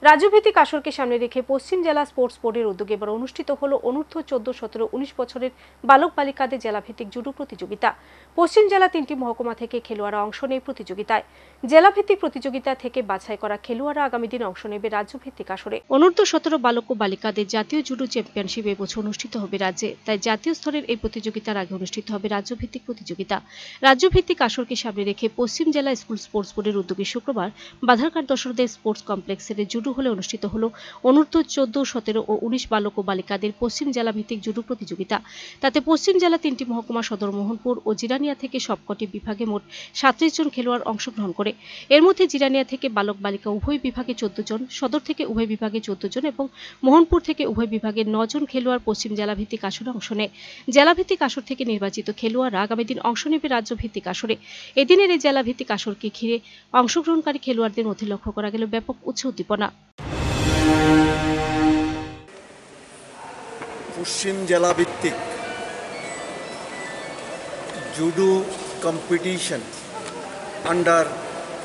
রাজ্যভিত্তিক আসরকে সামনে রেখে পশ্চিম জেলা স্পোর্টস বোর্ডের উদ্যোগে এবার অনুষ্ঠিত হল অনূর্ধ্ব 14, 17, 19 বছরের বালক বালিকাদের জেলাভিত্তিক জুডো প্রতিযোগিতা। পশ্চিম জেলা 3টি মহকুমা থেকে খেলোয়াড়রা অংশ নেয় প্রতিযোগিতায়। জেলাভিত্তিক প্রতিযোগিতা থেকে বাছাই করা খেলোয়াড়রা আগামী দিন অংশ নেবে রাজ্যভিত্তিক আসরে। অনূর্ধ্ব 17 বালক ও বালিকাদের জাতীয় জুডো চ্যাম্পিয়নশিপ এবছর অনুষ্ঠিত হবে রাজ্যে। তাই জাতীয় স্তরের এই প্রতিযোগিতার আগে অনুষ্ঠিত হবে রাজ্যভিত্তিক প্রতিযোগিতা। রাজ্যভিত্তিক আসরকে সামনে রেখে পশ্চিম জেলা স্কুল স্পোর্টস বোর্ডের উদ্যোগে শুক্রবার বাধারঘাট দশরথদেব স্পোর্টস কমপ্লেক্সের জুডো হলে অনুষ্ঠিত হল অনূর্ধ্ব 14, 17 ও 19 বালক ও বালিকাদের পশ্চিম জেলা ভিত্তিক জুডো প্রতিযোগিতা। তাতে পশ্চিম জেলা 3টি মহকুমা সদর মোহনপুর ও জিরানিয়া থেকে সবকটি বিভাগে মোট 37 জন খেলোয়াড় অংশগ্রহণ করে। এর মধ্যে জিরানিয়া থেকে বালক বালিকা উভয় বিভাগে 14 জন, সদর থেকে উভয় বিভাগে 14 জন এবং মোহনপুর থেকে উভয় বিভাগে 9 জন খেলোয়াড় পশ্চিম জেলা ভিত্তিক আসরে অংশ নেয়। জেলা ভিত্তিক আসর থেকে নির্বাচিত খেলোয়াড়রা আগামী দিন অংশ নেবে রাজ্য ভিত্তিক আসরে। এদিনের এই জেলা ভিত্তিক আসরকে ঘিরে অংশগ্রহণকারী খেলোয়াড়দের মধ্যে লক্ষ্য করা গেল ব্যাপক উৎসাহ উদ্দীপনা। পশ্চিম জেলা ভিত্তিক judo competition under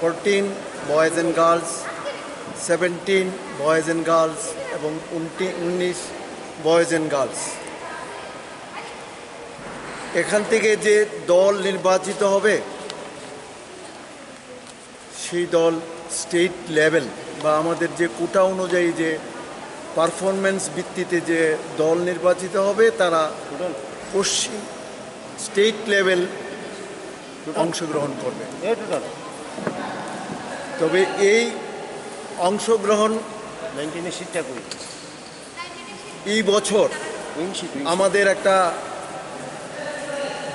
14 boys and girls, 17 boys and girls এবং 19 বয়েজ অ্যান্ড গার্লস। এখান থেকে যে দল নির্বাচিত হবে সেই দল স্টেট লেভেল বা আমাদের যে কোটা অনুযায়ী যে পারফরমেন্স ভিত্তিতে যে দল নির্বাচিত হবে তারা পশ্চিম স্টেট লেভেল অংশগ্রহণ করবে। তবে এই অংশগ্রহণ এই বছর আমাদের একটা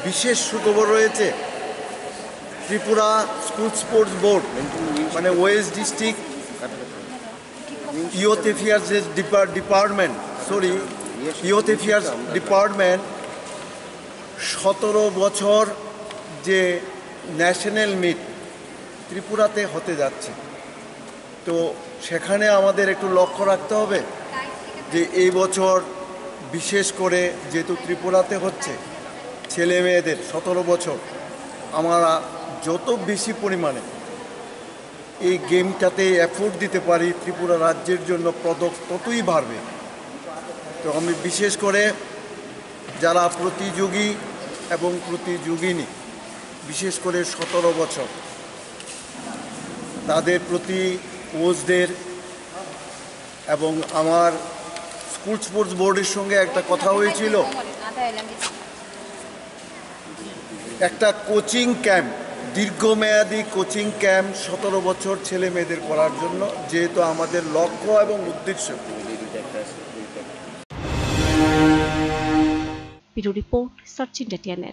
বিশেষ সুখবর রয়েছে। ত্রিপুরা স্কুল স্পোর্টস বোর্ড মানে West district youth affairs department 17 বছর যে ন্যাশনাল মিট ত্রিপুরাতে হতে যাচ্ছে, তো সেখানে আমাদের একটু লক্ষ্য রাখতে হবে যে এই বছর বিশেষ করে যেহেতু ত্রিপুরাতে হচ্ছে, ছেলে মেয়েদের 17 বছর আমরা যত বেশি পরিমাণে এই গেমটাতে এফোর্ট দিতে পারি ত্রিপুরা রাজ্যের জন্য পদক ততই বাড়বে। তো আমি বিশেষ করে যারা প্রতিযোগী এবং প্রতিযোগিনী, বিশেষ করে 17 বছর তাদের প্রতি কোচদের এবং আমার স্কুল স্পোর্টস বোর্ডের সঙ্গে একটা কথা হয়েছিল, একটা কোচিং ক্যাম্প, দীর্ঘমেয়াদী কোচিং ক্যাম্প 17 বছর ছেলে মেয়েদের করার জন্য, যেহেতু আমাদের লক্ষ্য এবং উদ্দেশ্য। Bureau report, search India.